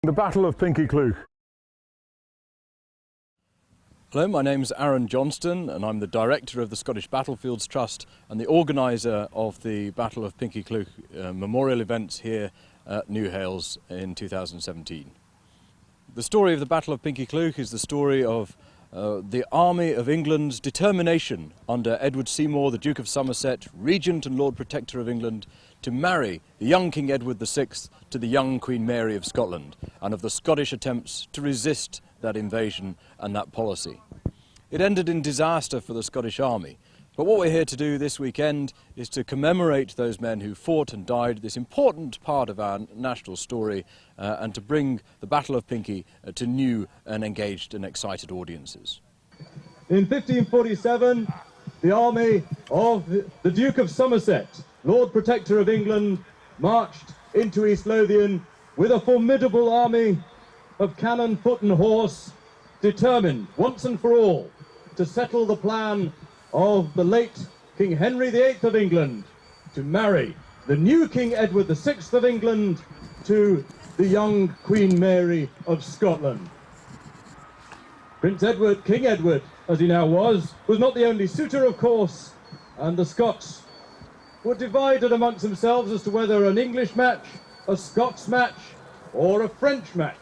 The Battle of Pinkie Cleuch. Hello, my name's Aaron Johnston and I'm the Director of the Scottish Battlefields Trust and the organiser of the Battle of Pinkie Cleuch memorial events here at New Hales in 2017. The story of the Battle of Pinkie Cleuch is the story of the Army of England's determination under Edward Seymour, the Duke of Somerset, Regent and Lord Protector of England, to marry the young King Edward VI to the young Queen Mary of Scotland, and of the Scottish attempts to resist that invasion and that policy. It ended in disaster for the Scottish Army, but what we're here to do this weekend is to commemorate those men who fought and died, this important part of our national story, and to bring the Battle of Pinkie to new and engaged and excited audiences. In 1547, the army of the Duke of Somerset, Lord Protector of England, marched into East Lothian with a formidable army of cannon, foot and horse, determined once and for all to settle the plan of the late King Henry VIII of England to marry the new King Edward VI of England to the young Queen Mary of Scotland. Prince Edward, King Edward, as he now was not the only suitor, of course, and the Scots were divided amongst themselves as to whether an English match, a Scots match, or a French match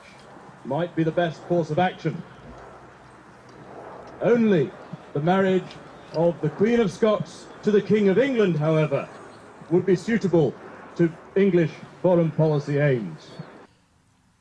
might be the best course of action. Only the marriage of the Queen of Scots to the King of England, however, would be suitable to English foreign policy aims.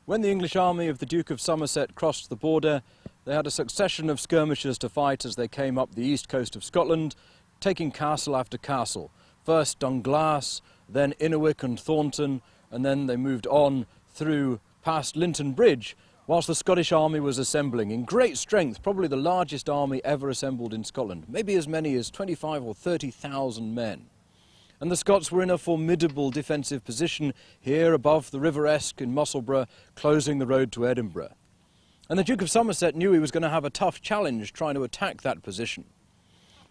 When the English army of the Duke of Somerset crossed the border, they had a succession of skirmishes to fight as they came up the east coast of Scotland, taking castle after castle. First Dunglass, then Innerwick and Thornton, and then they moved on through past Linton Bridge, whilst the Scottish army was assembling in great strength, probably the largest army ever assembled in Scotland, maybe as many as 25 or 30,000 men. And the Scots were in a formidable defensive position here above the River Esk in Musselburgh, closing the road to Edinburgh. And the Duke of Somerset knew he was going to have a tough challenge trying to attack that position.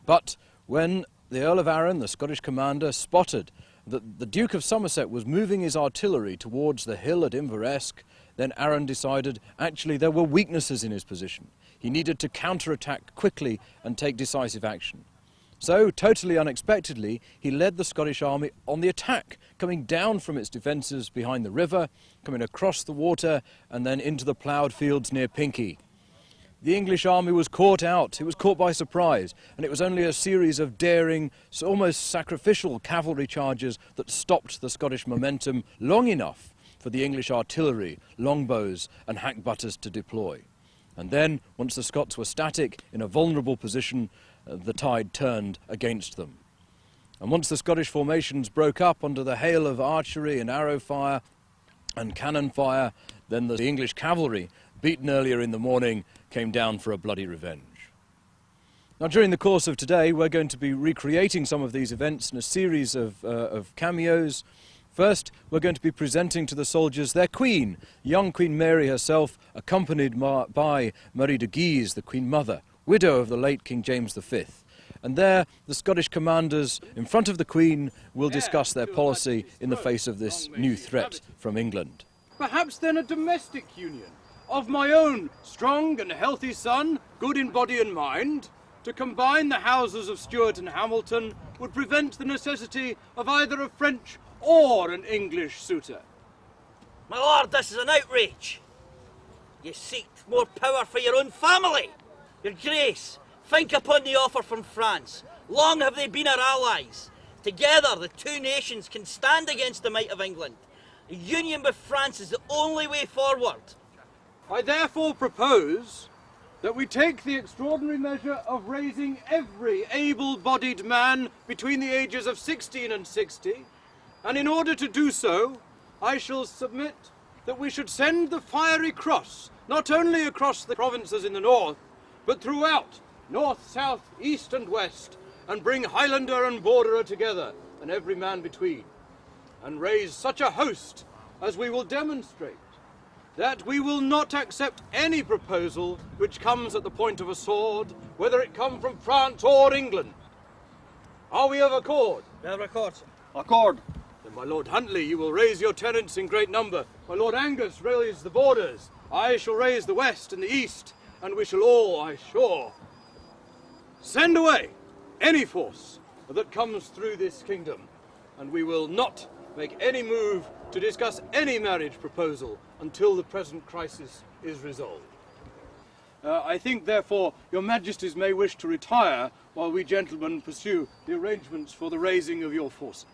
But when the Earl of Arran, the Scottish commander, spotted that the Duke of Somerset was moving his artillery towards the hill at Inveresk, then Arran decided actually there were weaknesses in his position. He needed to counterattack quickly and take decisive action. So, totally unexpectedly, he led the Scottish army on the attack, coming down from its defences behind the river, coming across the water and then into the ploughed fields near Pinkie. The English army was caught out, it was caught by surprise, and it was only a series of daring, almost sacrificial cavalry charges that stopped the Scottish momentum long enough for the English artillery, longbows and hackbutters to deploy. And then, once the Scots were static, in a vulnerable position, the tide turned against them. And once the Scottish formations broke up under the hail of archery and arrow fire and cannon fire, then the English cavalry, beaten earlier in the morning, came down for a bloody revenge. Now, during the course of today, we're going to be recreating some of these events in a series of cameos. First, we're going to be presenting to the soldiers their queen, young Queen Mary herself, accompanied by Marie de Guise, the Queen Mother, widow of the late King James V. And there, the Scottish commanders, in front of the Queen, will discuss their policy in the face of this new threat from England. Perhaps then a domestic union of my own strong and healthy son, good in body and mind, to combine the houses of Stuart and Hamilton would prevent the necessity of either a French or an English suitor. My lord, this is an outrage. You seek more power for your own family. Your Grace, think upon the offer from France. Long have they been our allies. Together, the two nations can stand against the might of England. A union with France is the only way forward. I therefore propose that we take the extraordinary measure of raising every able-bodied man between the ages of 16 and 60, and in order to do so, I shall submit that we should send the fiery cross, not only across the provinces in the north, but throughout, north, south, east and west, and bring Highlander and Borderer together, and every man between, and raise such a host as we will demonstrate that we will not accept any proposal which comes at the point of a sword, whether it come from France or England. Are we of accord? We have accord, sir. Accord. Then My Lord Huntley, you will raise your tenants in great number. My Lord Angus raise the borders. I shall raise the west and the east, and we shall all, I sure, send away any force that comes through this kingdom, and we will not make any move to discuss any marriage proposal until the present crisis is resolved. I think, therefore, your majesties may wish to retire while we gentlemen pursue the arrangements for the raising of your forces.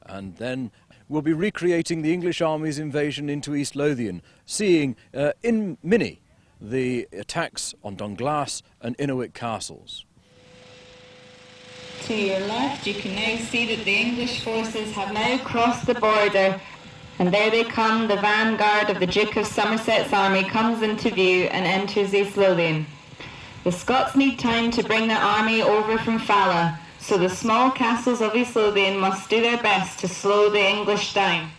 And then we'll be recreating the English army's invasion into East Lothian, seeing in mini the attacks on Dunglass and Innerwick castles. To your left, you can now see that the English forces have now crossed the border, and there they come. The vanguard of the Duke of Somerset's army comes into view and enters East Lothian. The Scots need time to bring their army over from Fala, so the small castles of East Lothian must do their best to slow the English down.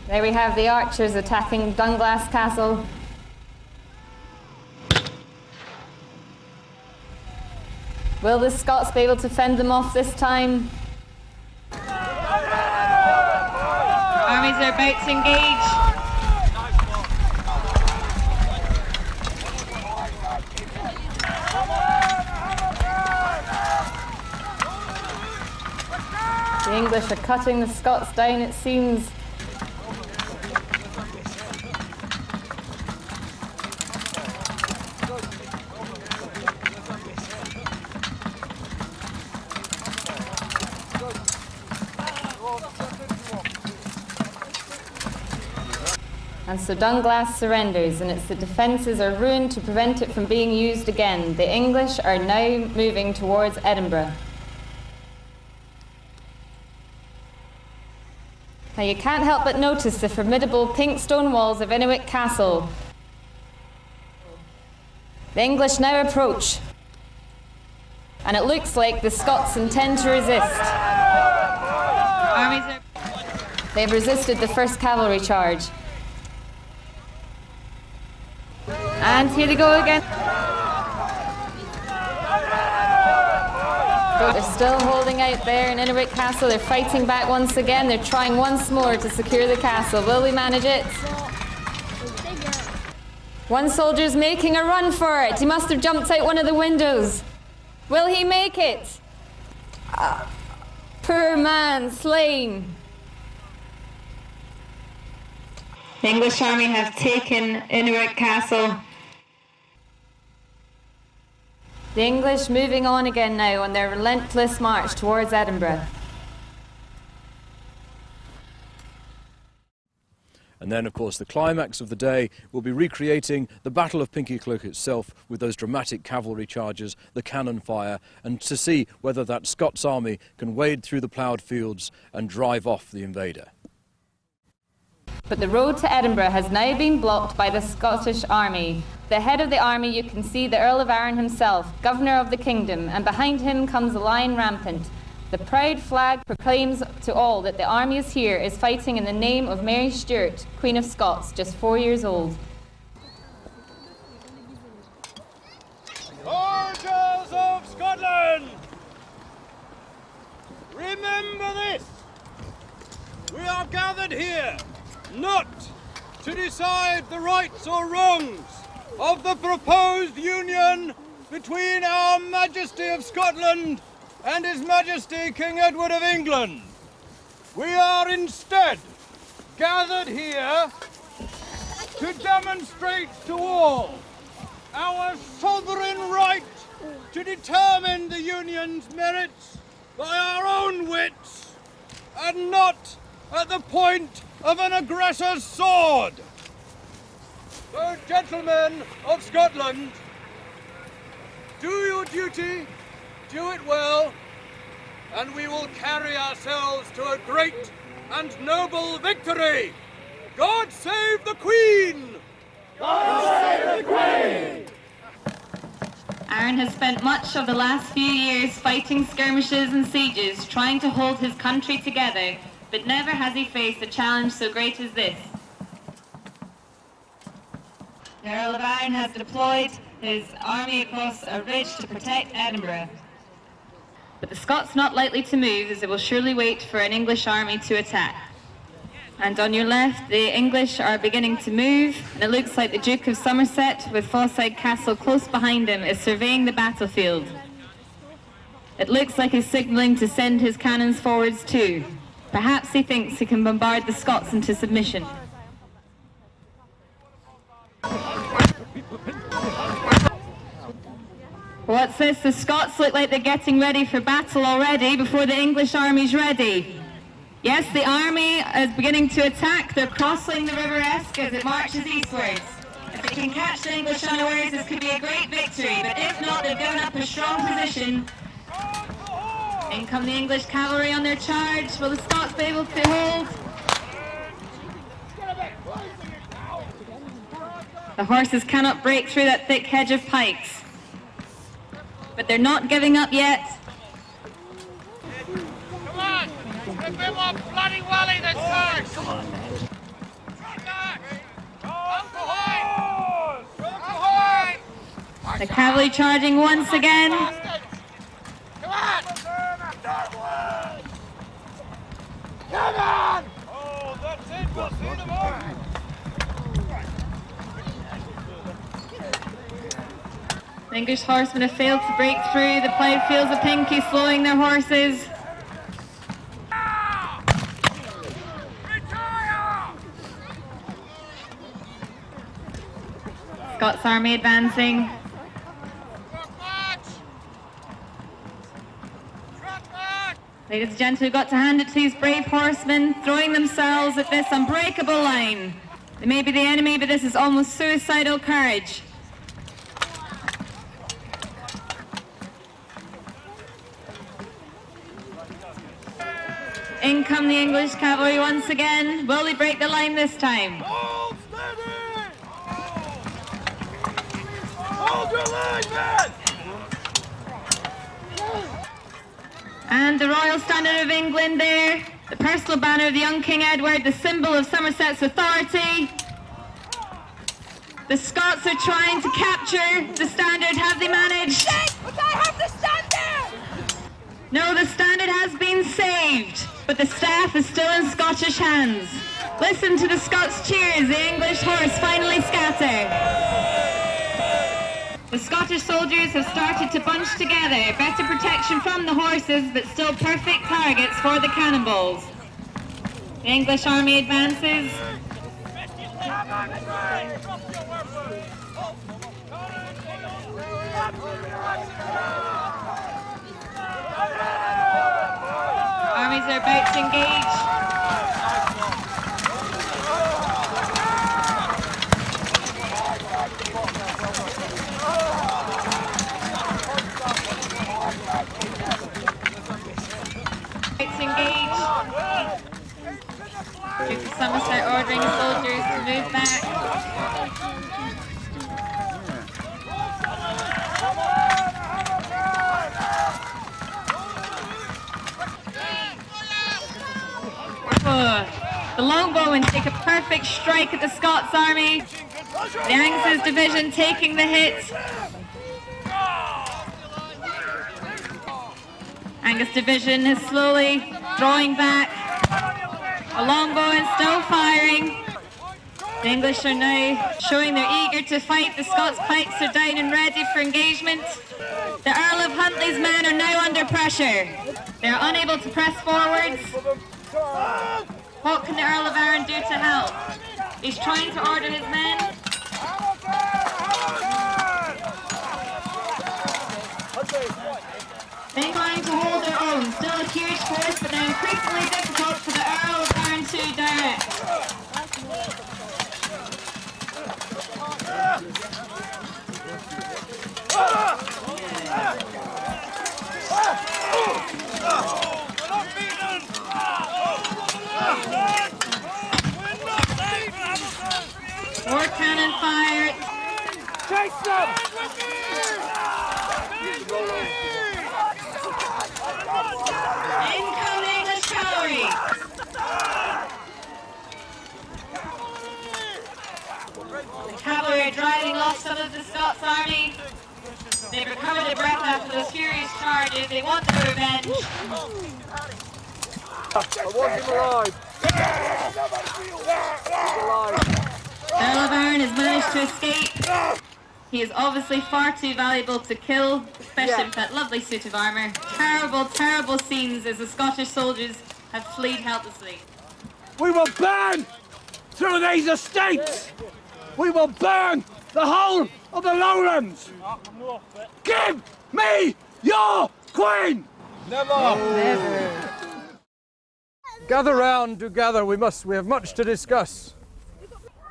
There we have the archers attacking Dunglass Castle. Will the Scots be able to fend them off this time? Armies are about to engage. The English are cutting the Scots down, it seems. And so Dunglass surrenders, and its the defences are ruined to prevent it from being used again. The English are now moving towards Edinburgh. Now you can't help but notice the formidable pink stone walls of Innerwick Castle. The English now approach, and it looks like the Scots intend to resist. They've resisted the first cavalry charge. And here they go again. They're still holding out there in Innerwick Castle. They're fighting back once again. They're trying once more to secure the castle. Will we manage it? One soldier's making a run for it. He must have jumped out one of the windows. Will he make it? Poor man, slain. The English army have taken Innerwick Castle. The English moving on again now on their relentless march towards Edinburgh. And then, of course, the climax of the day will be recreating the Battle of Pinkie-Cloak itself with those dramatic cavalry charges, the cannon fire, and to see whether that Scots army can wade through the ploughed fields and drive off the invader. But the road to Edinburgh has now been blocked by the Scottish army. The head of the army, you can see the Earl of Arran himself, governor of the kingdom, and behind him comes the Lion Rampant. The proud flag proclaims to all that the army is here, is fighting in the name of Mary Stuart, Queen of Scots, just 4 years old. Soldiers of Scotland, remember this. We are gathered here not to decide the rights or wrongs of the proposed union between Our Majesty of Scotland and His Majesty King Edward of England. We are instead gathered here to demonstrate to all our sovereign right to determine the union's merits by our own wits and not at the point of an aggressor's sword. So, gentlemen of Scotland, do your duty, do it well, and we will carry ourselves to a great and noble victory. God save the Queen! God save the Queen! Arran has spent much of the last few years fighting skirmishes and sieges, trying to hold his country together, but never has he faced a challenge so great as this. The Earl of Arran has deployed his army across a ridge to protect Edinburgh. But the Scots are not likely to move, as they will surely wait for an English army to attack. And on your left, the English are beginning to move, and it looks like the Duke of Somerset, with Fawside Castle close behind him, is surveying the battlefield. It looks like he's signalling to send his cannons forwards too. Perhaps he thinks he can bombard the Scots into submission. What's this? The Scots look like they're getting ready for battle already before the English army's ready. Yes, the army is beginning to attack. They're crossing the River Esk as it marches eastwards. If they can catch the English unawares, this could be a great victory, but if not, they've given up a strong position. In come the English cavalry on their charge. Will the Scots be able to hold? The horses cannot break through that thick hedge of pikes. But they're not giving up yet. Come on! A bit more bloody wally this time! Come on! The cavalry charging once again. Come on! Come on! Oh, that's it. We'll see them all. The English horsemen have failed to break through the ploughed fields of Pinkie, slowing their horses. Scots army advancing. Ladies and gentlemen, we've got to hand it to these brave horsemen, throwing themselves at this unbreakable line. They may be the enemy, but this is almost suicidal courage. In come the English cavalry once again. Will they break the line this time? Hold steady! Hold your line, man! And the Royal Standard of England there, the personal banner of the young King Edward, the symbol of Somerset's authority. The Scots are trying to capture the standard. Have they managed? But I have the standard! No, the standard has been saved, but the staff is still in Scottish hands. Listen to the Scots cheers, the English horse finally scatter. The Scottish soldiers have started to bunch together, better protection from the horses, but still perfect targets for the cannonballs. The English army advances. Armies are about to engage. Duke of Somerset ordering soldiers to move back. The longbowmen take a perfect strike at the Scots army. The Angus's division taking the hit. Angus division is slowly drawing back. A longbow is still firing. The English are now showing they're eager to fight. The Scots pikes are down and ready for engagement. The Earl of Huntly's men are now under pressure. They are unable to press forwards. What can the Earl of Arran do to help? He's trying to order his men. They're inclined to hold their own. Still a huge force, but now increasingly difficult for the Earl of Arran to direct. More cannon fire. Chase them! In come the English cavalry. The cavalry are driving I want him alive. He's alive. Earl of Arran has managed to escape. He is obviously far too valuable to kill, especially with that lovely suit of armour. Terrible, terrible scenes as the Scottish soldiers have fled helplessly. We will burn through these estates! We will burn the whole of the lowlands! Give me your queen! Never! Gather round, do gather, we have much to discuss.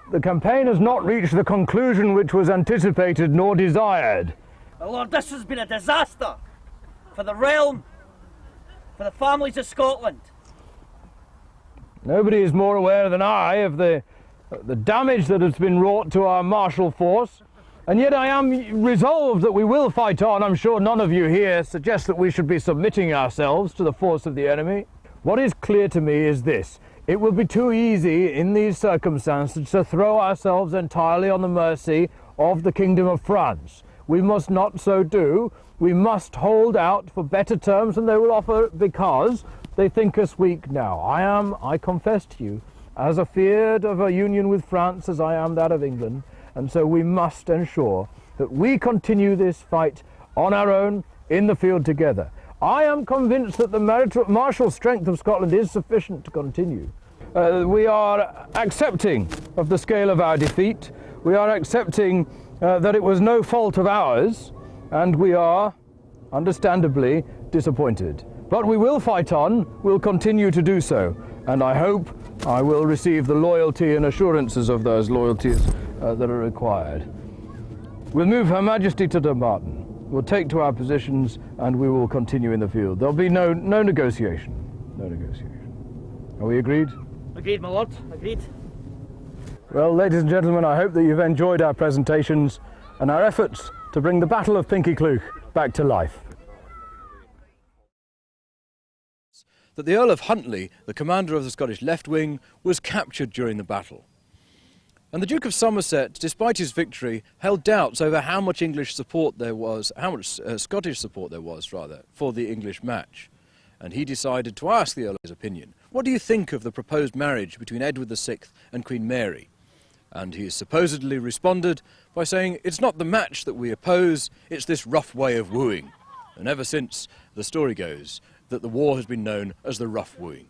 The campaign has not reached the conclusion which was anticipated nor desired. My lord, this has been a disaster for the realm, for the families of Scotland. Nobody is more aware than I of the damage that has been wrought to our martial force, and yet I am resolved that we will fight on. I'm sure none of you here suggest that we should be submitting ourselves to the force of the enemy. What is clear to me is this: it will be too easy in these circumstances to throw ourselves entirely on the mercy of the Kingdom of France. We must not so do. We must hold out for better terms than they will offer because they think us weak now. I confess to you, as afeard of a union with France as I am that of England, and so we must ensure that we continue this fight on our own in the field together. I am convinced that the martial strength of Scotland is sufficient to continue. We are accepting of the scale of our defeat. We are accepting that it was no fault of ours, and we are, understandably, disappointed. But we will fight on, we'll continue to do so, and I hope I will receive the loyalty and assurances of those loyalties that are required. We'll move Her Majesty to Dumbarton. We'll take to our positions, and we will continue in the field. There'll be no negotiation. No negotiation. Are we agreed? Agreed, my lord. Agreed. Well, ladies and gentlemen, I hope that you've enjoyed our presentations and our efforts to bring the Battle of Pinkie back to life. That the Earl of Huntly, the commander of the Scottish left wing, was captured during the battle. And the Duke of Somerset, despite his victory, held doubts over how much English support there was, Scottish support there was, rather, for the English match. And he decided to ask the Earl his opinion. What do you think of the proposed marriage between Edward VI and Queen Mary? And he supposedly responded by saying, it's not the match that we oppose, it's this rough way of wooing. And ever since, the story goes that the war has been known as the rough wooing.